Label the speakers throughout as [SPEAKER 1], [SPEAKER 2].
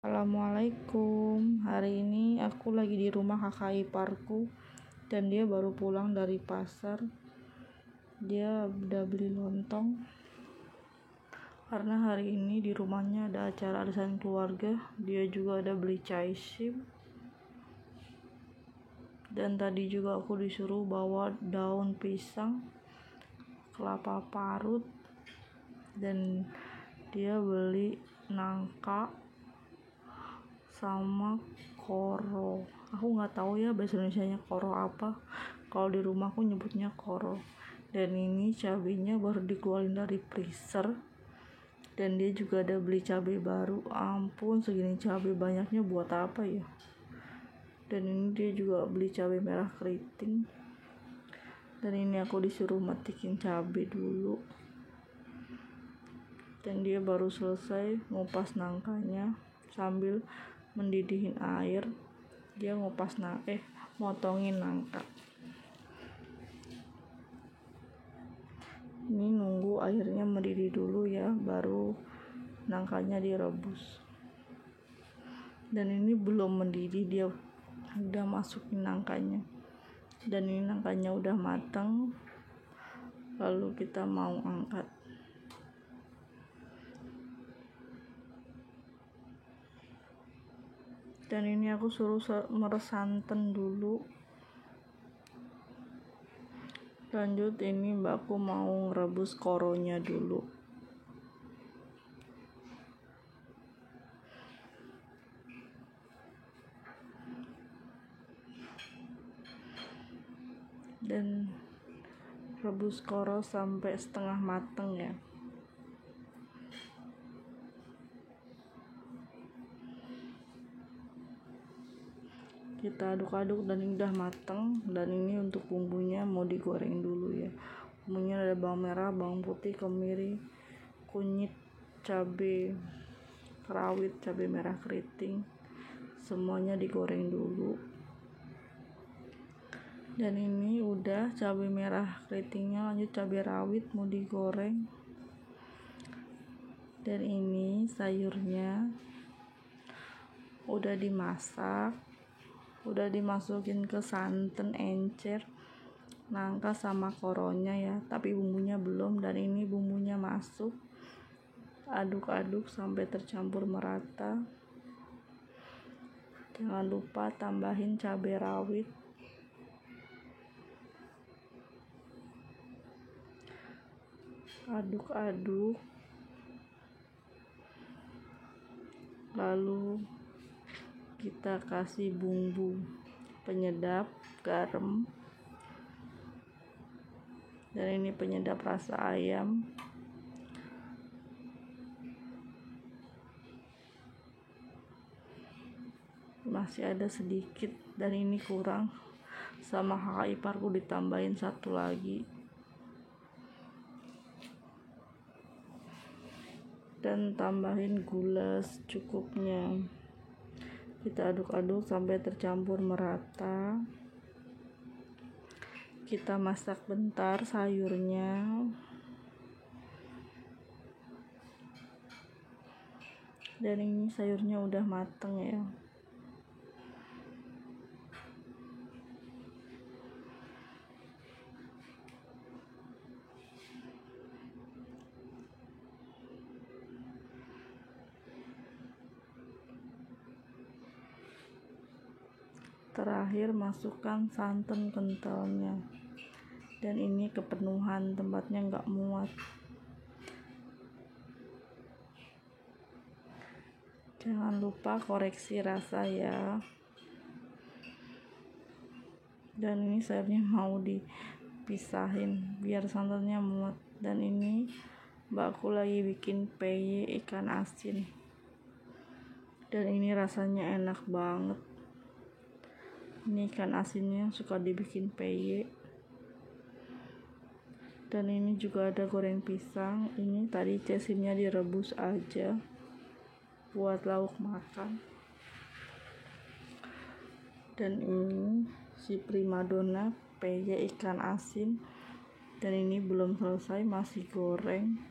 [SPEAKER 1] Assalamualaikum. Hari ini aku lagi di rumah kakak iparku dan dia baru pulang dari pasar. Dia udah beli lontong karena hari ini di rumahnya ada acara arisan keluarga. Dia juga ada beli caisip, dan tadi juga aku disuruh bawa daun pisang, kelapa parut, dan dia beli nangka sama koro. Aku nggak tahu ya bahasa Indonesianya koro apa. Kalau di rumahku nyebutnya koro. Dan ini cabenya baru dikeluarin dari freezer. Dan dia juga ada beli cabai baru. Ampun, segini cabai banyaknya buat apa ya? Dan ini dia juga beli cabai merah keriting. Dan ini aku disuruh metikin cabai dulu. Dan dia baru selesai ngupas nangkanya sambil mendidihin air. Dia motongin nangka. Ini nunggu airnya mendidih dulu ya, baru nangkanya direbus. Dan ini belum mendidih, dia udah masukin nangkanya. Dan ini nangkanya udah matang, lalu kita mau angkat. Dan ini aku suruh meres santan dulu. Lanjut, ini mbakku mau rebus koronya dulu. Dan rebus koro sampai setengah mateng ya. Kita aduk-aduk dan ini udah mateng. Dan ini untuk bumbunya mau digoreng dulu ya. Bumbunya ada bawang merah, bawang putih, kemiri, kunyit, cabai rawit, cabai merah keriting, semuanya digoreng dulu. Dan ini udah cabai merah keritingnya, lanjut cabai rawit mau digoreng. Dan ini sayurnya udah dimasak, udah dimasukin ke santan, encer, nangka sama koronya ya, tapi bumbunya belum. Dan ini bumbunya masuk, aduk-aduk sampai tercampur merata. Jangan lupa tambahin cabai rawit, aduk-aduk, lalu kita kasih bumbu penyedap, garam, dan ini penyedap rasa ayam. Masih ada sedikit dan ini kurang, sama kakak iparku ditambahin satu lagi. Dan tambahin gula secukupnya. Kita aduk-aduk sampai tercampur merata. Kita masak bentar sayurnya. Dan ini sayurnya udah mateng ya. Terakhir masukkan santan kentalnya. Dan ini kepenuhan, tempatnya nggak muat. Jangan lupa koreksi rasa ya. Dan ini sayurnya mau dipisahin biar santannya muat. Dan ini mbakku lagi bikin peye ikan asin. Dan ini rasanya enak banget. Ini ikan asinnya suka dibikin peye. Dan ini juga ada goreng pisang. Ini tadi cessimnya direbus aja buat lauk makan. Dan ini si primadona peye ikan asin. Dan ini belum selesai, masih goreng.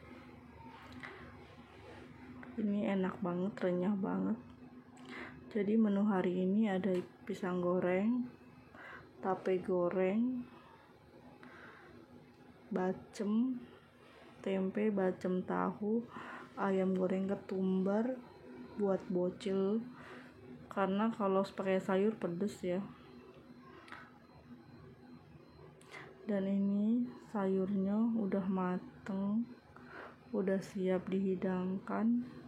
[SPEAKER 1] Ini enak banget, renyah banget. Jadi menu hari ini ada pisang goreng, tape goreng, bacem, tempe, bacem tahu, ayam goreng ketumbar buat bocil, karena kalau pakai sayur pedes ya. Dan ini sayurnya udah mateng, udah siap dihidangkan,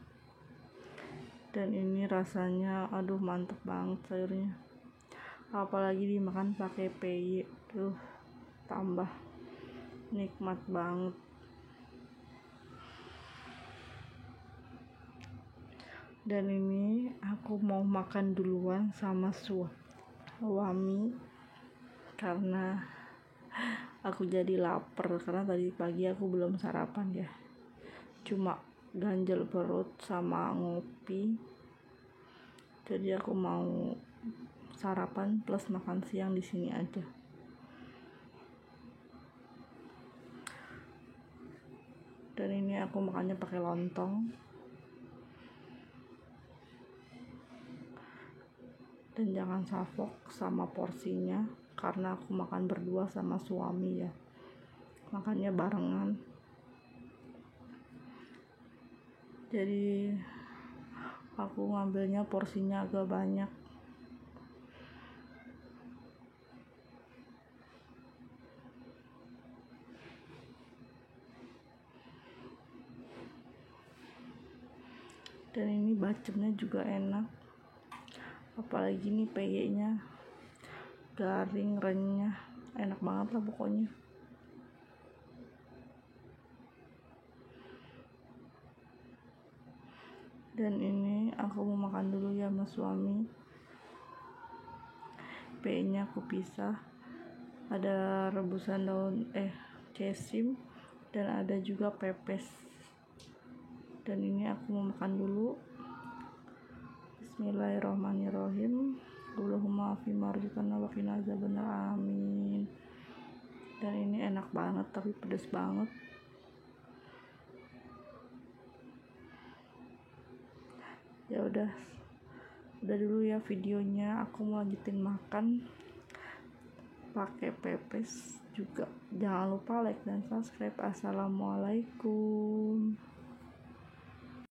[SPEAKER 1] dan ini rasanya aduh mantep banget sayurnya, apalagi dimakan pakai peye tuh tambah nikmat banget. Dan ini aku mau makan duluan sama suami karena aku jadi lapar, karena tadi pagi aku belum sarapan ya, cuma ganjel perut sama ngopi. Jadi aku mau sarapan plus makan siang di sini aja. Dan ini aku makannya pakai lontong. Dan jangan salfok sama porsinya, karena aku makan berdua sama suami ya, makannya barengan. Jadi aku ngambilnya porsinya agak banyak. Dan ini bacemnya juga enak, apalagi nih peyenya garing, renyah, enak banget lah pokoknya. Dan ini aku mau makan dulu ya sama suami. Peyenya aku pisah, ada rebusan daun cesim, dan ada juga pepes. Dan ini aku mau makan dulu. Bismillahirrahmanirrahim. Allahumma afina warzuqna wa qina azabannar, amin. Dan ini enak banget tapi pedas banget. Ya udah dulu ya videonya, aku mau lanjutin makan pakai pepes juga. Jangan lupa like dan subscribe. Assalamualaikum.